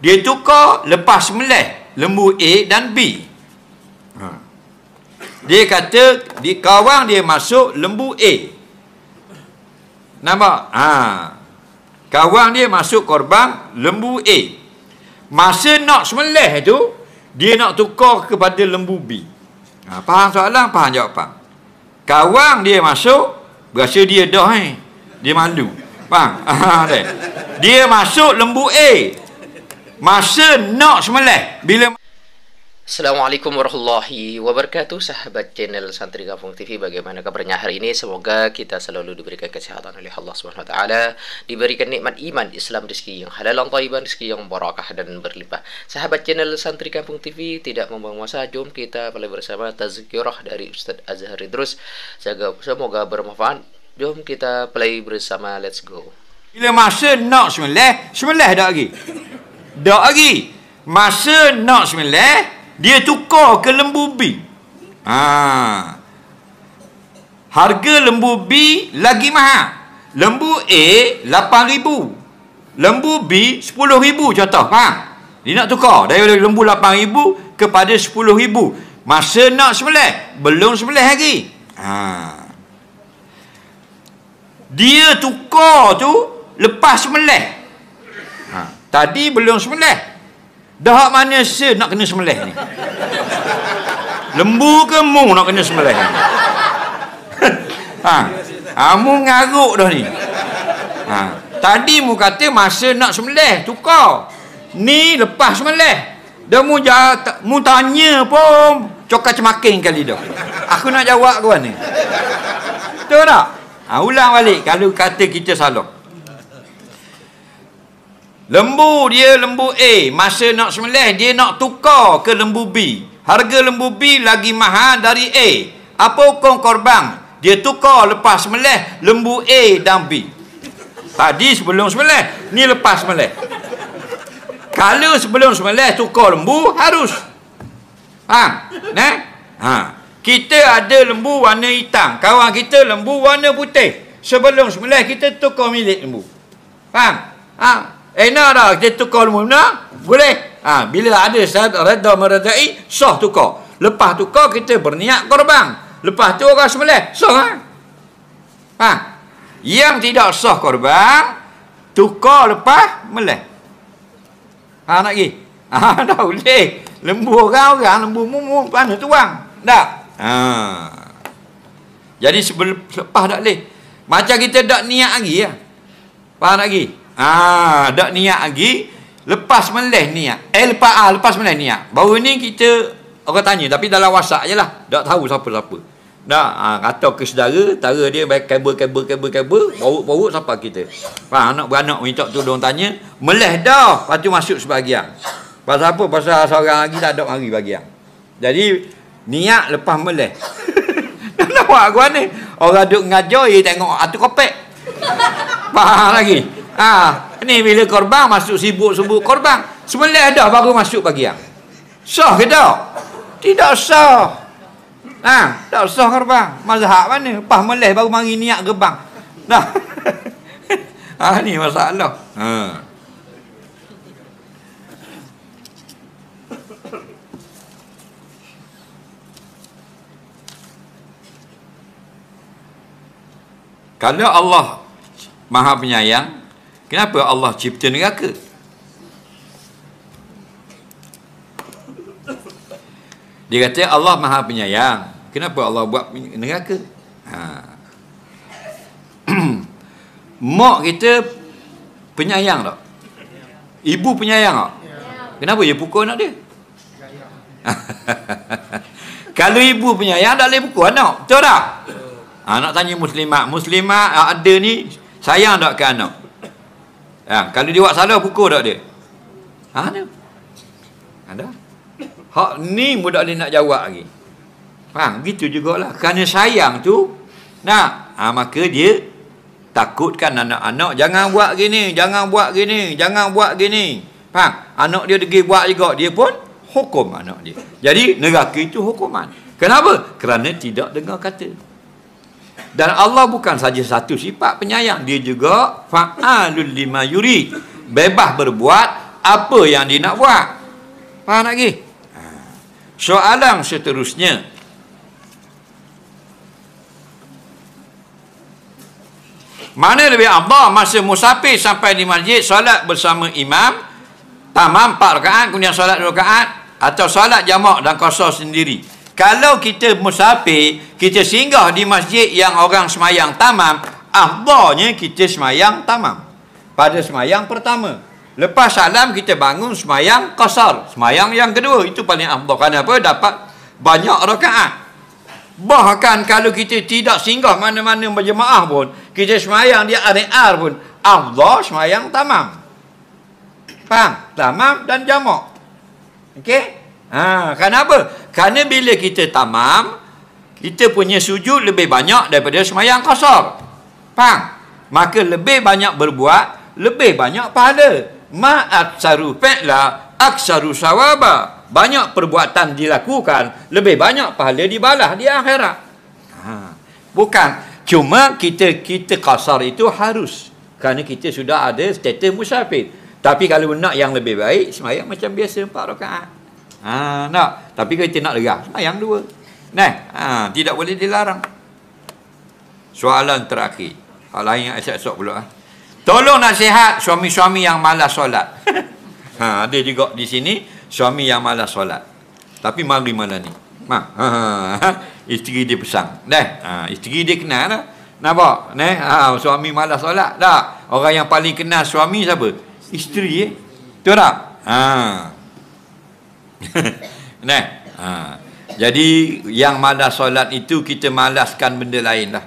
Dia tukar lepas sembelih lembu A dan B. Dia kata di kawang dia masuk lembu A. Nampak? Kawang dia masuk korban lembu A. Masa nak sembelih tu, dia nak tukar kepada lembu B. Faham soalan? Faham jawapan? Kawang dia masuk, berasa dia dah dia malu. Faham? Dia masuk lembu A. Masa nak sembelih, bila Assalamualaikum warahmatullahi wabarakatuh. Sahabat channel Santri Kampung TV, bagaimana kabarnya hari ini? Semoga kita selalu diberikan kesehatan oleh Allah Subhanahu wa taala, diberikan nikmat iman, Islam, rezeki yang halal dan thayyiban, rezeki yang barakah dan berlimpah. Sahabat channel Santri Kampung TV, tidak membuang masa, jom kita mulai bersama tazkirah dari Ustaz Azhar Idrus. Semoga bermanfaat. Jom kita play bersama, let's go. Bila masa nak sembelih dah lagi. Dah lagi. Masa nak sembelih, dia tukar ke lembu B. Harga lembu B lagi mahal. Lembu A 8,000. Lembu B 10,000 contoh. Faham? Dia nak tukar dari lembu 8,000 kepada 10,000. Masa nak sembelih, belum sembelih lagi. Dia tukar tu lepas sembelih. Tadi belum sembelih. Dah mana nak kena sembelih ni? Lembu ke mu nak kena sembelih ni? Mu ngaruk dah ni. Tadi mu kata masa nak sembelih tukar. Ni lepas sembelih. Dah mu tanya pun cokak cemaking kali dah. Aku nak jawab ke mana? Betul tak? Ulang balik kalau kata kita salah. Lembu A, masa nak sembelih dia nak tukar ke lembu B. Harga lembu B lagi mahal dari A. Apa hukum korban? Dia tukar lepas sembelih lembu A dan B. Tadi sebelum sembelih, ni lepas sembelih. Kalau sebelum sembelih tukar lembu harus. Kita ada lembu warna hitam, kawan kita lembu warna putih. Sebelum sembelih kita tukar milik lembu. Faham? Enak dah kita tukar lembu nak? Boleh. Bila ada syarat redha meredai, sah tukar. Lepas tukar kita berniat korban. Lepas tu orang sembelih, sah. Yang tidak sah korban, tukar lepas melih. Nak pergi? Dah boleh. Lembu orang, lembu mumu, mana tuang? Tak? Jadi lepas tak boleh. Macam kita tak niat lagi ya. Faham tak lagi? Tak niat lagi. Lepas melih niat. Lepas melih niat. Baru ni kita orang tanya, tapi dalam WhatsApp je lah. Tak tahu siapa-siapa. Kata ke saudara, tara dia baik kabel, bawa siapa kita. Anak beranak minta tolong tanya, melih dah. Lepas tu masuk sebahagian. Pasal apa? Pasal seorang lagi tak ada mari bahagian. Jadi niat lepas melih. Nak buat aku ni. Orang duk ngajar, dia tengok atu kopek. Faham lagi? Ni bila korban masuk sibuk-sibuk korban, sembelih dah baru masuk bahagian. Sah ke tak? Tidak sah. Tak sah korban. Mazhab mana? Lepas melih baru mari niat gerbang. Dah. Ni masalah. Kalau Allah Maha Penyayang, kenapa Allah cipta neraka? Dia kata Allah Maha Penyayang, kenapa Allah buat neraka? Mak kita penyayang tak? Ibu penyayang tak? Kenapa dia pukul anak dia? Kalau ibu penyayang tak boleh pukul anak, betul tak? Nak tanya Muslimat ada ni sayang tak ke anak? Kalau dia buat salah, pukul tak dia? Ada. Hak ni mudah dia nak jawab lagi. Faham? Gitu jugalah. Kerana sayang tu, maka dia takutkan anak-anak, jangan buat gini, jangan buat gini, jangan buat gini. Faham? Anak dia pergi buat juga, dia pun hukum anak dia. Jadi, neraka itu hukuman. Kenapa? Kerana tidak dengar kata. Dan Allah bukan saja satu sifat penyayang, dia juga fa'alul lima yurid, bebas berbuat apa yang dia nak buat. Faham tak lagi? Soalan seterusnya, mana lebih afdal masa musafir sampai di masjid solat bersama imam tamam 4 rakaat kemudian solat 2 rakaat, atau solat jamak dan qasar sendiri? Kalau kita musafir, kita singgah di masjid yang orang semayang tamam, afdalnya kita semayang tamam pada semayang pertama. Lepas salam kita bangun semayang qasar, semayang yang kedua. Itu paling afdal. Kenapa? Dapat banyak rakaat. Bahkan kalau kita tidak singgah mana-mana berjemaah pun, kita semayang di ar pun, afdal semayang tamam. Faham? Tamam dan jamak. Okey? Kenapa? Kerana bila kita tamam, kita punya sujud lebih banyak daripada semayang qasar. Faham? Maka lebih banyak berbuat, lebih banyak pahala. Ma'aksaru fi'la aksaru sawaba. Banyak perbuatan dilakukan, lebih banyak pahala dibalas di akhirat. Bukan cuma kita qasar itu harus, kerana kita sudah ada status musafir. Tapi kalau nak yang lebih baik, semayang macam biasa 4 rakaat. Nak. Tapi kalau kita nak lerah, semayang 2. Tidak boleh dilarang. Soalan terakhir. Hal lain yang esok pula. Tolong nasihat suami-suami yang malas solat. Ada juga di sini suami yang malas solat. Tapi mari malam ni. Isteri dia pesan. Isteri dia kenal lah. Nampak? Suami malas solat. Tak? Orang yang paling kenal suami siapa? Isteri. Betul tak? Jadi yang malas solat itu kita malaskan benda lain lah.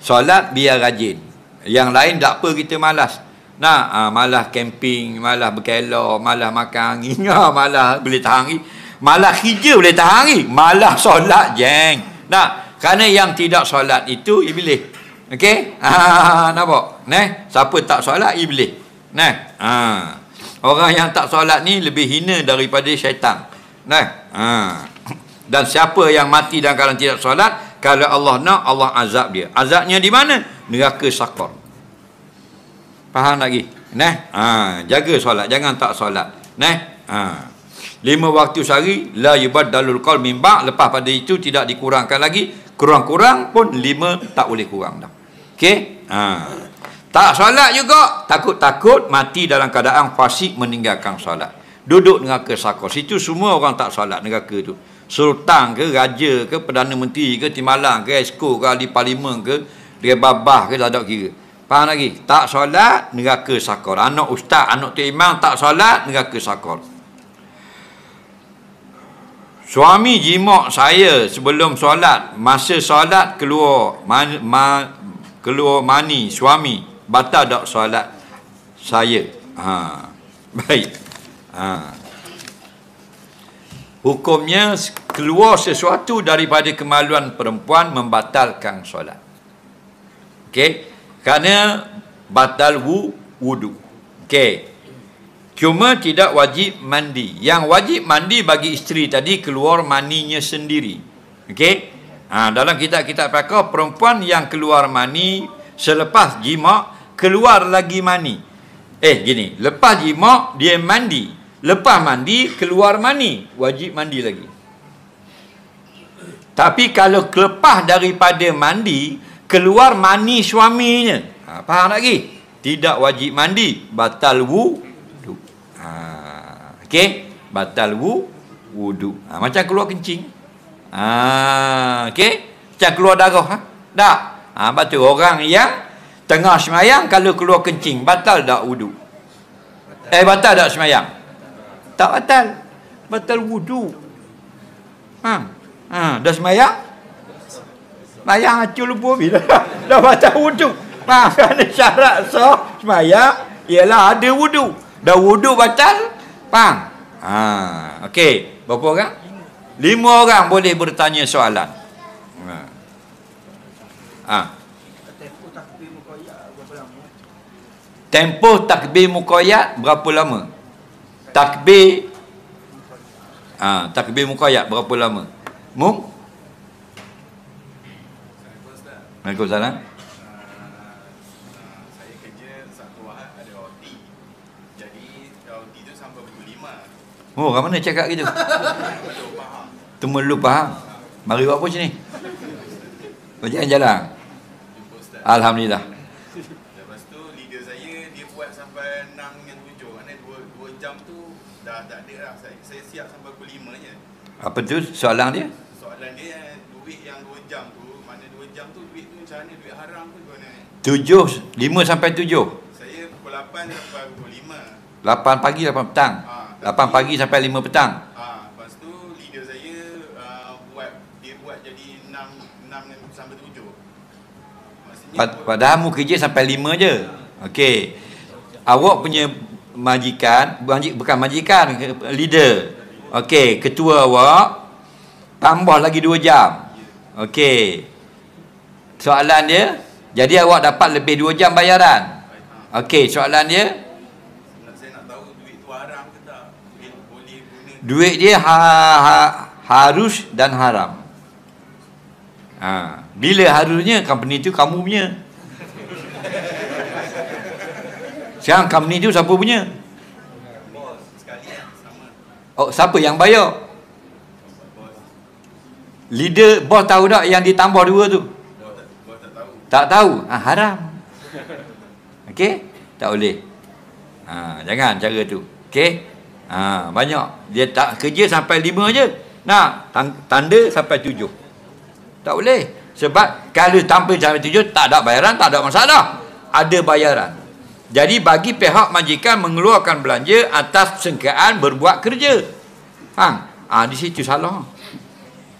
Solat biar rajin. Yang lain tak apa kita malas. Malas camping, malas berkelah, malas makan angin, malas boleh tahan angin, malas kerja boleh tahan angin, malas solat jeng. Kerana yang tidak solat itu iblis. Okey? Nampak? Siapa tak solat iblis. Orang yang tak solat ni lebih hina daripada syaitan. Dan siapa yang mati dalam keadaan tidak solat, kalau Allah nak, Allah azab dia. Azabnya di mana? Neraka sakar. Faham lagi? Jaga solat, jangan tak solat. 5 waktu sehari, la yubaddalul qaul min ba', lepas pada itu tidak dikurangkan lagi. Kurang-kurang pun 5 tak boleh kurang dah. Okey? Tak solat juga, takut-takut mati dalam keadaan fasik meninggalkan solat. Duduk neraka sakar. Situ semua orang tak solat neraka tu. Sultan ke, raja ke, Perdana Menteri ke, Timbalan ke, Esko ke, ahli parlimen ke, dia babah ke, tak ada kira. Faham lagi? Tak solat, neraka sakar. Anak ustaz, anak tu imam tak solat, neraka sakar. Suami jimak saya sebelum solat, masa solat keluar mani suami, batal tak solat saya? Baik. Hukumnya keluar sesuatu daripada kemaluan perempuan membatalkan solat. Okey? Kerana batal wudu. Okey. Cuma tidak wajib mandi. Yang wajib mandi bagi isteri tadi keluar maninya sendiri. Okey? Dalam kitab-kitab fiqh, perempuan yang keluar mani selepas jima' keluar lagi mani. Gini, lepas jima' dia mandi. Lepas mandi keluar mani, wajib mandi lagi. Tapi kalau lepas daripada mandi keluar mani suaminya, faham tak lagi? Tidak wajib mandi, batal wudu. Okey, batal wudu. Macam keluar kencing. Okey, macam keluar darah. Tak? Betul, orang yang tengah semayang kalau keluar kencing, batal tak wudu? Batal tak semayang? Tak batal. Batal wudu. Dah semayang? Semayang acul lupa bila. Dah batal wudu. Kerana syarat sah semayang ialah ada wudu. Dah wudu batal. Faham? Okey. Berapa orang? 5 orang boleh bertanya soalan. Tempoh takbir muqayyad berapa lama? Takbir muqayyad berapa lama? Waalaikumsalam. Saya kerja satu wahat ada OT. Jadi OT tu sampai Oh, orang mana cakap gitu? Temeluk faham. Mari buat apa sini? Berjalan-jalan. Alhamdulillah. Lepas tu leader saya dia buat sampai 6 dengan 7. Maknanya 2 jam tu dah tak ada lah. Saya siap sampai pukul 5 je. Apa tu soalan dia? Soalan dia duit yang 2 jam tu, mana 2 jam tu duit tu macam mana? Duit haram ke mana? 5 sampai 7. Saya pukul 8 sampai pukul 5. 8 pagi 8 petang. 8 pagi sampai 5 petang. Lepas tu leader saya dia buat jadi 6 sampai 7. Maksudnya Padahal mu kerja sampai 5 je. Okey. Awak punya majikan, bukan majikan, leader. Okey, ketua awak tambah lagi 2 jam. Okey. Soalan dia, jadi awak dapat lebih 2 jam bayaran. Okey, soalan dia, saya nak tahu duit tu haram ke tak? Boleh guna duit dia harus dan haram. Bila harusnya company tu kamu punya. Sekarang company tu siapa punya? bos sekalian sama. Oh, siapa yang bayar? Leader, bos tahu tak yang ditambah 2 tu? Bos tak tahu. Tak tahu. Haram. Okey? Tak boleh. Jangan cara tu. Okey? Banyak. Dia tak kerja sampai 5 je. Nak tanda sampai 7. Tak boleh. Sebab kalau tanpa sampai 7 tak ada bayaran, tak ada masalah. Ada bayaran. Jadi bagi pihak majikan mengeluarkan belanja atas sengkaan berbuat kerja. Faham? Di situ salah.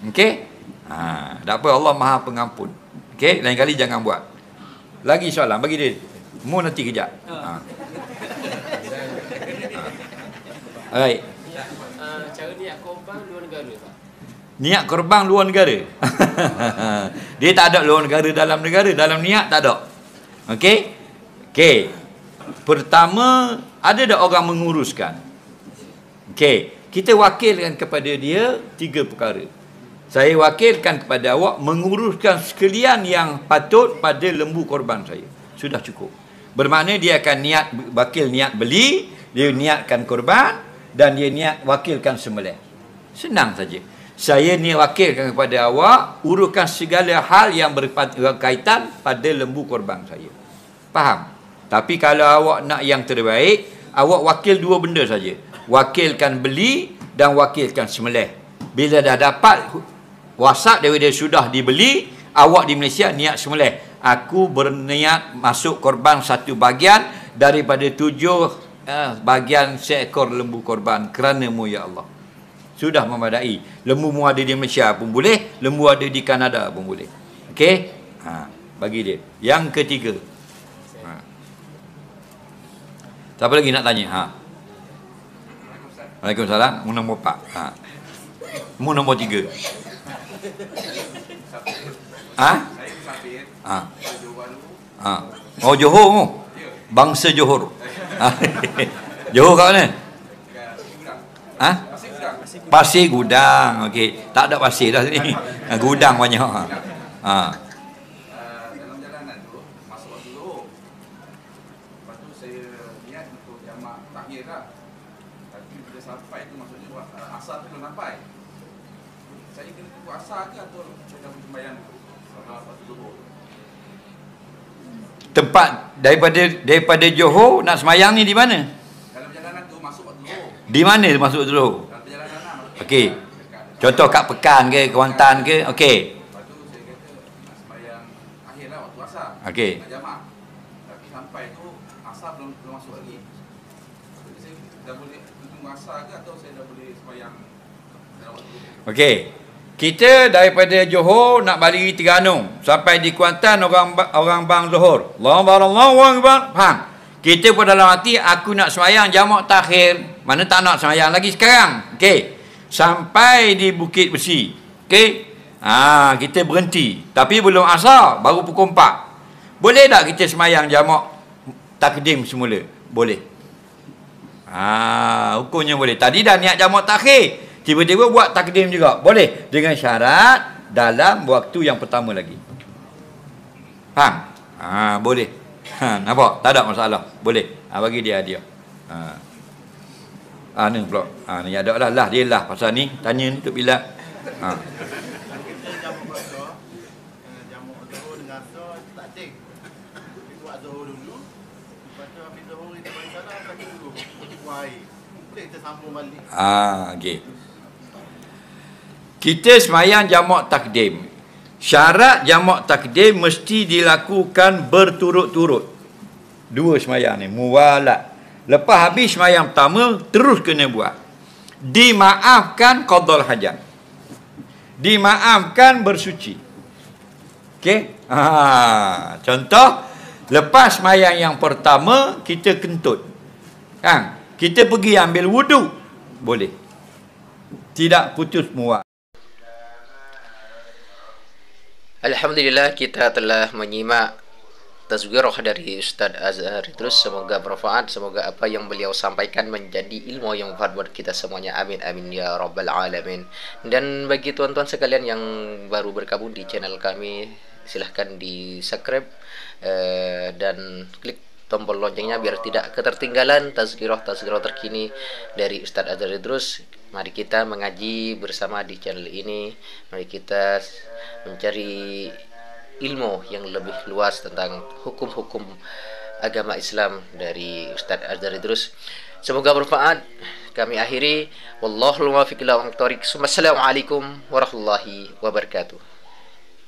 Okey? Tak apa, Allah Maha Pengampun. Okey, lain kali jangan buat. Lagi soalan bagi dia. Mu nanti kejap. Alright. Cara niat korban luar negara, Pak. Niat korban luar negara. Dia tak ada luar negara, dalam niat tak ada. Okey? Okey. Pertama, ada tak orang menguruskan? Okey, kita wakilkan kepada dia 3 perkara. Saya wakilkan kepada awak menguruskan sekalian yang patut pada lembu korban saya. Sudah cukup. Bermakna dia akan wakil niat beli, dia niatkan korban dan dia niat wakilkan sembelih. Senang saja. Saya ni wakilkan kepada awak uruskan segala hal yang berkaitan pada lembu korban saya. Faham? Tapi kalau awak nak yang terbaik, awak wakil 2 benda saja. Wakilkan beli dan wakilkan sembelih. Bila dah dapat WhatsApp daripada sudah dibeli, awak di Malaysia niat sembelih. Aku berniat masuk korban 1 bahagian daripada 7 bahagian seekor lembu korban kerana-Mu ya Allah. Sudah memadai. Lembu mu ada di Malaysia pun boleh, lembu ada di Kanada pun boleh. Okey? Bagi dia. Yang ketiga. Siapa lagi nak tanya? Waalaikumsalam. Mu nombor 4. Mu nombor 3. Oh, Johor mu. Bangsa Johor. Johor kat mana? Pasir Gudang. Okey. Tak ada pasir dah sini. Gudang banyak. Dalam jalanan tu masuk waktu Zuhur. Lepas tu saya niat untuk jamak takhir lah. Tapi bila sampai tu maksudnya asar tu belum sampai. Saya kena tunggu asar ke atau saya dah boleh sembahyang dulu selama waktu Zuhur? Tempat daripada Johor nak semayang ni di mana? Dalam perjalanan tu masuk waktu Zuhur. Di mana masuk Johor? Dalam perjalanan lah. Okey. Contoh kat Pekan ke, Kuantan ke? Okey. Lepas tu saya kata nak sembahyang akhir lah waktu asar. Okey. Nak jamak. Tapi sampai tu asar belum masuk lagi. Jadi saya dah boleh tunggu asar ke atau saya dah boleh sembahyang dalam waktu Zuhur? Okey. Kita daripada Johor nak balik Terengganu sampai di Kuantan orang bang Johor. Allahu Akbar. Faham? Kita pun dalam hati aku nak sembahyang jamak takhir. Mana tak nak sembahyang lagi sekarang. Okey. Sampai di Bukit Besi. Okey. Kita berhenti. Tapi belum asar, baru pukul 4. Boleh tak kita sembahyang jamak takdim semula? Boleh. Hukumnya boleh. Tadi dah niat jamak takhir. Tiba-tiba buat takdim juga. Boleh. Dengan syarat dalam waktu yang pertama lagi. Faham? Boleh. Nampak? Tak ada masalah. Boleh. Bagi dia hadiah. Ni pula. Ni ada lah dia lah pasal ni tanya ni Tok Bilal. Kita jamu berdoa, jamu zuhur dengan asar tak cek. Kita buat zuhur dulu. Lepas tu habis zuhur kita bagi salam, kita dulu buang air. Kita sambung balik. Okey. Kita semayang jamak takdim. Syarat jamak takdim mesti dilakukan berturut-turut. Dua semayang ni muwalat. Lepas habis semayang pertama terus kena buat. Dimaafkan qadhal hajat. Dimaafkan bersuci. Okey? Contoh lepas semayang yang pertama kita kentut. Kan? Kita pergi ambil wudu. Boleh. Tidak putus muat. Alhamdulillah, kita telah menyimak tazkirah dari Ustaz Azhar Idrus. Semoga bermanfaat, semoga apa yang beliau sampaikan menjadi ilmu yang bermanfaat buat kita semuanya. Amin amin ya rabbal alamin. Dan bagi tuan-tuan sekalian yang baru bergabung di channel kami, silahkan di subscribe dan klik tombol loncengnya biar tidak ketertinggalan tazkirah terkini dari Ustaz Azhar Idrus. Mari kita mengaji bersama di channel ini. Mari kita mencari ilmu yang lebih luas tentang hukum-hukum agama Islam dari Ustaz Azhar Idrus. Semoga bermanfaat. Kami akhiri. Wallahul muwaffiq ila aqwamit thoriq. Assalamualaikum warahmatullahi wabarakatuh.